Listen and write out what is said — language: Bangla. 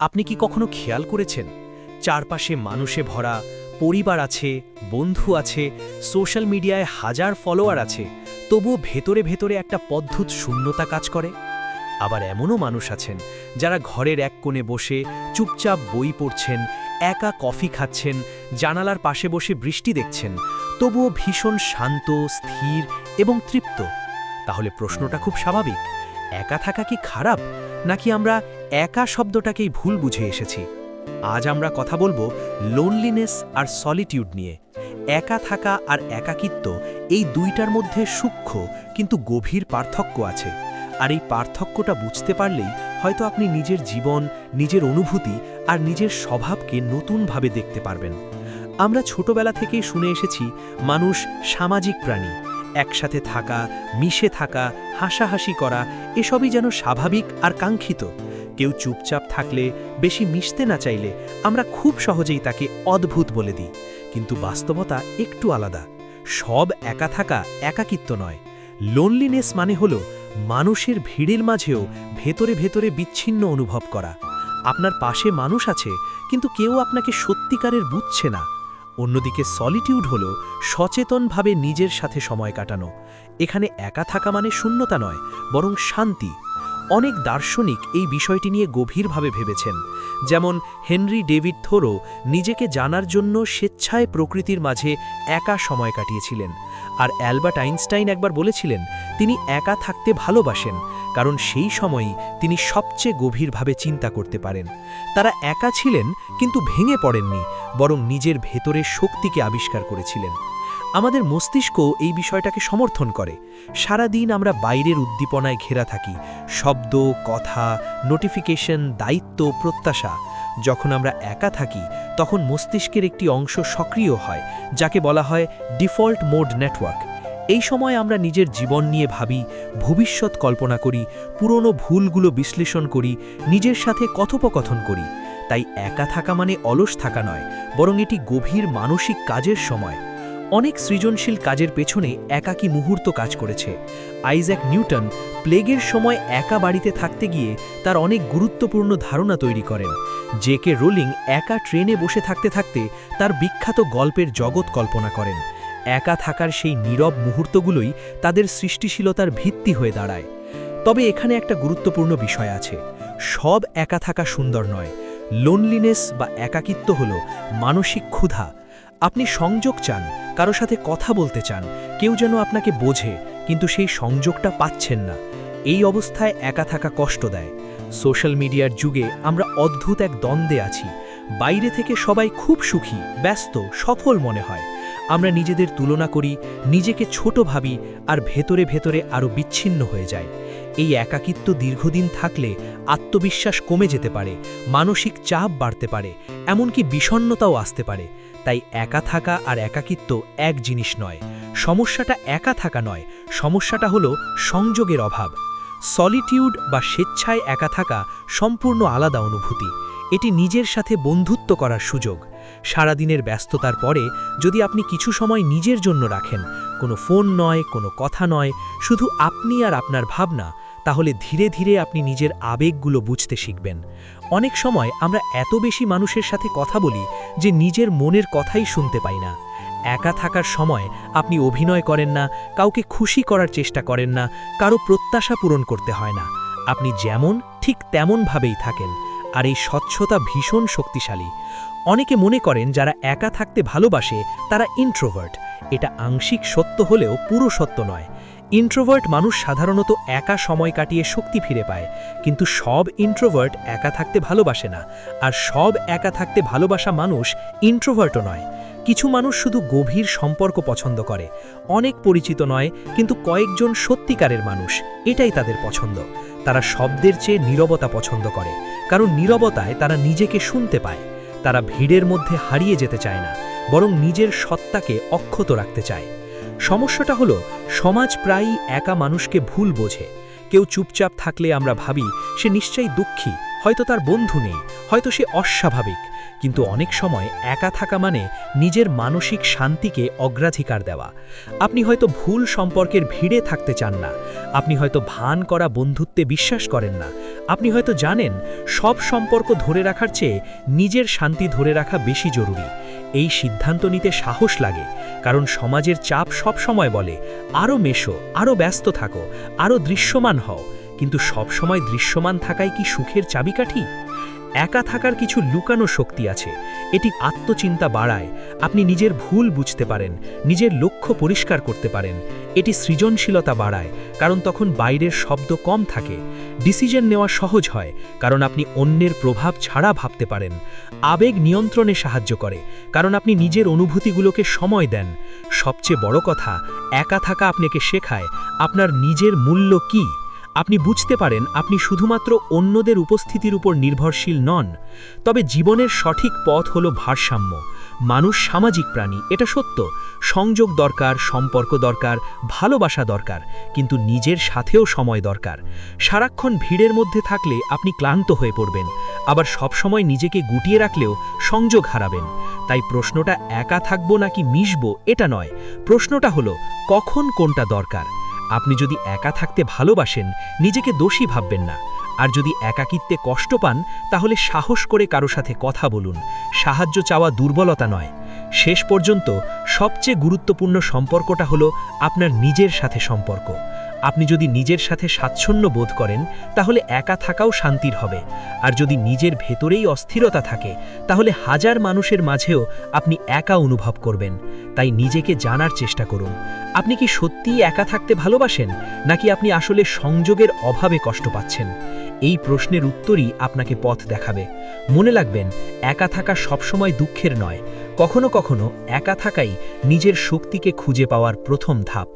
আপনি কি কখনো খেয়াল করেছেন চারপাশে মানুষে ভরা, পরিবার আছে, বন্ধু আছে, সোশ্যাল মিডিয়ায় হাজার ফলোয়ার আছে, তবুও ভেতরে ভেতরে একটা অদ্ভুত শূন্যতা কাজ করে? আবার এমনও মানুষ আছেন যারা ঘরের এক কোণে বসে চুপচাপ বই পড়ছেন, একা কফি খাচ্ছেন, জানালার পাশে বসে বৃষ্টি দেখছেন, তবুও ভীষণ শান্ত, স্থির এবং তৃপ্ত। তাহলে প্রশ্নটা খুব স্বাভাবিক, একা থাকা কি খারাপ, নাকি আমরা একা শব্দটাকেই ভুল বুঝে এসেছি? আজ আমরা কথা বলবো লোনলিনেস আর সলিটিউড নিয়ে। একা থাকা আর একাকিত্ব, এই দুইটার মধ্যে সূক্ষ্ম কিন্তু গভীর পার্থক্য আছে। আর এই পার্থক্যটা বুঝতে পারলেই হয়তো আপনি নিজের জীবন, নিজের অনুভূতি আর নিজের স্বভাবকে নতুনভাবে দেখতে পারবেন। আমরা ছোটবেলা থেকেই শুনে এসেছি মানুষ সামাজিক প্রাণী, একসাথে থাকা, মিশে থাকা, হাসাহাসি করা, এসবই যেন স্বাভাবিক আর কাঙ্ক্ষিত। কেউ চুপচাপ থাকলে, বেশি মিশতে না চাইলে আমরা খুব সহজেই তাকে অদ্ভুত বলে দিই। কিন্তু বাস্তবতা একটু আলাদা। সব একা থাকা একাকিত্ব নয়। লোনলিনেস মানে হলো মানুষের ভিড়ের মাঝেও ভেতরে ভেতরে বিচ্ছিন্ন অনুভব করা। আপনার পাশে মানুষ আছে, কিন্তু কেউ আপনাকে সত্যিকারের বুঝছে না। অন্যদিকে সলিটিউড হলো সচেতনভাবে নিজের সাথে সময় কাটানো। এখানে একা থাকা মানে শূন্যতা নয়, বরং শান্তি। অনেক দার্শনিক এই বিষয়টি নিয়ে গভীরভাবে ভেবেছেন। যেমন হেনরি ডেভিড থোরো নিজেকে জানার জন্য স্বেচ্ছায় প্রকৃতির মাঝে একা সময় কাটিয়েছিলেন। আর অ্যালবার্ট আইনস্টাইন একবার বলেছিলেন তিনি একা থাকতে ভালোবাসেন, কারণ সেই সময়ই তিনি সবচেয়ে গভীরভাবে চিন্তা করতে পারেন। তারা একা ছিলেন, কিন্তু ভেঙে পড়েননি, বরং নিজের ভেতরের শক্তিকে আবিষ্কার করেছিলেন। আমাদের মস্তিষ্ক এই বিষয়টাকে সমর্থন করে। সারা দিন আমরা বাইরের উদ্দীপনায় ঘেরা থাকি, শব্দ, কথা, নোটিফিকেশন, দায়িত্ব, প্রত্যাশা। যখন আমরা একা থাকি তখন মস্তিষ্কের একটি অংশ সক্রিয় হয়, যাকে বলা হয় ডিফল্ট মোড নেটওয়ার্ক। এই সময় আমরা নিজের জীবন নিয়ে ভাবি, ভবিষ্যৎ কল্পনা করি, পুরনো ভুলগুলো বিশ্লেষণ করি, নিজের সাথে কথোপকথন করি। তাই একা থাকা মানে অলস থাকা নয়, বরং এটি গভীর মানসিক কাজের সময়। অনেক সৃজনশীল কাজের পেছনে একাকী মুহূর্ত কাজ করেছে। আইজ্যাক নিউটন প্লেগের সময় একা বাড়িতে থাকতে গিয়ে তার অনেক গুরুত্বপূর্ণ ধারণা তৈরি করেন। জে.কে. রোলিং একা ট্রেনে বসে থাকতে থাকতে তার বিখ্যাত গল্পের জগৎ কল্পনা করেন। একা থাকার সেই নীরব মুহূর্তগুলোই তাদের সৃষ্টিশীলতার ভিত্তি হয়ে দাঁড়ায়। তবে এখানে একটা গুরুত্বপূর্ণ বিষয় আছে, সব একা থাকা সুন্দর নয়। লোনলিনেস বা একাকিত্ব হল মানসিক ক্ষুধা। আপনি সংযোগ চান, কারো সাথে কথা বলতে চান, কেউ যেন আপনাকে বোঝে, কিন্তু সেই সংযোগটা পাচ্ছেন না। এই অবস্থায় একা থাকা কষ্ট দেয়। সোশ্যাল মিডিয়ার যুগে আমরা অদ্ভুত এক দ্বন্দ্বে আছি। বাইরে থেকে সবাই খুব সুখী, ব্যস্ত, সফল মনে হয়। আমরা নিজেদের তুলনা করি, নিজেকে ছোট ভাবি, আর ভেতরে ভেতরে আরও বিচ্ছিন্ন হয়ে যায়। এই একাকিত্ব দীর্ঘদিন থাকলে আত্মবিশ্বাস কমে যেতে পারে, মানসিক চাপ বাড়তে পারে, এমনকি বিষণ্ণতাও আসতে পারে। তাই একা থাকা আর একাকিত্ব এক জিনিস নয়। সমস্যাটা একা থাকা নয়, সমস্যাটা হলো সংযোগের অভাব। সলিটিউড বা স্বেচ্ছায় একা থাকা সম্পূর্ণ আলাদা অনুভূতি। এটি নিজের সাথে বন্ধুত্ব করার সুযোগ। সারাদিনের ব্যস্ততার পরে যদি আপনি কিছু সময় নিজের জন্য রাখেন, কোনো ফোন নয়, কোনো কথা নয়, শুধু আপনি আর আপনার ভাবনা, তাহলে ধীরে ধীরে আপনি নিজের আবেগগুলো বুঝতে শিখবেন। অনেক সময় আমরা এত বেশি মানুষের সাথে কথা বলি যে নিজের মনের কথাই শুনতে পাই না। একা থাকার সময় আপনি অভিনয় করেন না, কাউকে খুশি করার চেষ্টা করেন না, কারো প্রত্যাশা পূরণ করতে হয় না। আপনি যেমন ঠিক তেমনভাবেই থাকেন। আর এই স্বচ্ছতা ভীষণ শক্তিশালী। অনেকে মনে করেন যারা একা থাকতে ভালোবাসে তারা ইন্ট্রোভার্ট। এটা আংশিক সত্য হলেও পুরো সত্য নয়। ইন্ট্রোভার্ট মানুষ সাধারণত একা সময় কাটিয়ে শক্তি ফিরে পায়, কিন্তু সব ইন্ট্রোভার্ট একা থাকতে ভালোবাসে না। আর সব একা থাকতে ভালোবাসা মানুষ ইন্ট্রোভার্টও নয়। কিছু মানুষ শুধু গভীর সম্পর্ক পছন্দ করে, অনেক পরিচিত নয়, কিন্তু কয়েকজন সত্যিকারের মানুষ, এটাই তাদের পছন্দ। তারা শব্দের চেয়ে নীরবতা পছন্দ করে, কারণ নীরবতায় তারা নিজেকে শুনতে পায়। তারা ভিড়ের মধ্যে হারিয়ে যেতে চায় না, বরং নিজের সত্তাকে অক্ষত রাখতে চায়। সমস্যাটা হলো সমাজ প্রায়ই একা মানুষকে ভুল বোঝে। কেউ চুপচাপ থাকলে আমরা ভাবি সে নিশ্চয়ই দুঃখী, হয়তো তার বন্ধু নেই, হয়তো সে অস্বাভাবিক, কিন্তু অনেক সময় একা থাকা মানে নিজের মানসিক শান্তিকে অগ্রাধিকার দেওয়া। আপনি হয়তো ভুল সম্পর্কের ভিড়ে থাকতে চান না, আপনি হয়তো ভান করা বন্ধুত্বে বিশ্বাস করেন না, আপনি হয়তো জানেন সব সম্পর্ক ধরে রাখার চেয়ে নিজের শান্তি ধরে রাখা বেশি জরুরি। এই সিদ্ধান্ত নিতে সাহস লাগে, কারণ সমাজের চাপ সব সময় বলে আরও মেশো, আরও ব্যস্ত থাকো, আরও দৃশ্যমান হও, কিন্তু সব সময় দৃশ্যমান থাকাই কি সুখের চাবিকাঠি? একা থাকার কিছু লুকানো শক্তি আছে। এটি আত্মচিন্তা বাড়ায়, আপনি নিজের ভুল বুঝতে পারেন, নিজের লক্ষ্য পরিষ্কার করতে পারেন। এটি সৃজনশীলতা বাড়ায়, কারণ তখন বাইরের শব্দ কম থাকে। ডিসিশন নেওয়া সহজ হয়, কারণ আপনি অন্যের প্রভাব ছাড়া ভাবতে পারেন। আবেগ নিয়ন্ত্রণে সাহায্য করে, কারণ আপনি নিজের অনুভূতিগুলোকে সময় দেন। সবচেয়ে বড় কথা, একা থাকা আপনাকে শেখায় আপনার নিজের মূল্য কী। আপনি বুঝতে পারেন আপনি শুধুমাত্র অন্যদের উপস্থিতির উপর নির্ভরশীল নন। তবে জীবনের সঠিক পথ হলো ভারসাম্য। মানুষ সামাজিক প্রাণী, এটা সত্য। সংযোগ দরকার, সম্পর্ক দরকার, ভালোবাসা দরকার, কিন্তু নিজের সাথেও সময় দরকার। সারাক্ষণ ভিড়ের মধ্যে থাকলে আপনি ক্লান্ত হয়ে পড়বেন, আবার সবসময় নিজেকে গুটিয়ে রাখলেও সংযোগ হারাবেন। তাই প্রশ্নটা একা থাকবো নাকি মিশবো এটা নয়, প্রশ্নটা হলো কখন কোনটা দরকার। আপনি যদি একা থাকতে ভালোবাসেন, নিজেকে দোষী ভাববেন না। আর যদি একাকিত্বে কষ্ট পান, তাহলে সাহস করে কারো সাথে কথা বলুন। সাহায্য চাওয়া দুর্বলতা নয়। শেষ পর্যন্ত সবচেয়ে গুরুত্বপূর্ণ সম্পর্কটা হলো আপনার নিজের সাথে সম্পর্ক। আপনি যদি নিজের সাথে স্বাচ্ছন্দ্য বোধ করেন, তাহলে একা থাকাও শান্তির হবে। আর যদি নিজের ভেতরেই অস্থিরতা থাকে, তাহলে হাজার মানুষের মাঝেও আপনি একা অনুভব করবেন। তাই নিজেকে জানার চেষ্টা করুন, আপনি কি সত্যিই একা থাকতে ভালোবাসেন, নাকি আপনি আসলে সংযোগের অভাবে কষ্ট পাচ্ছেন? এই প্রশ্নের উত্তরই আপনাকে পথ দেখাবে। মনে রাখবেন, একা থাকা সবসময় দুঃখের নয়, কখনো কখনো একা থাকাই নিজের শক্তিকে খুঁজে পাওয়ার প্রথম ধাপ।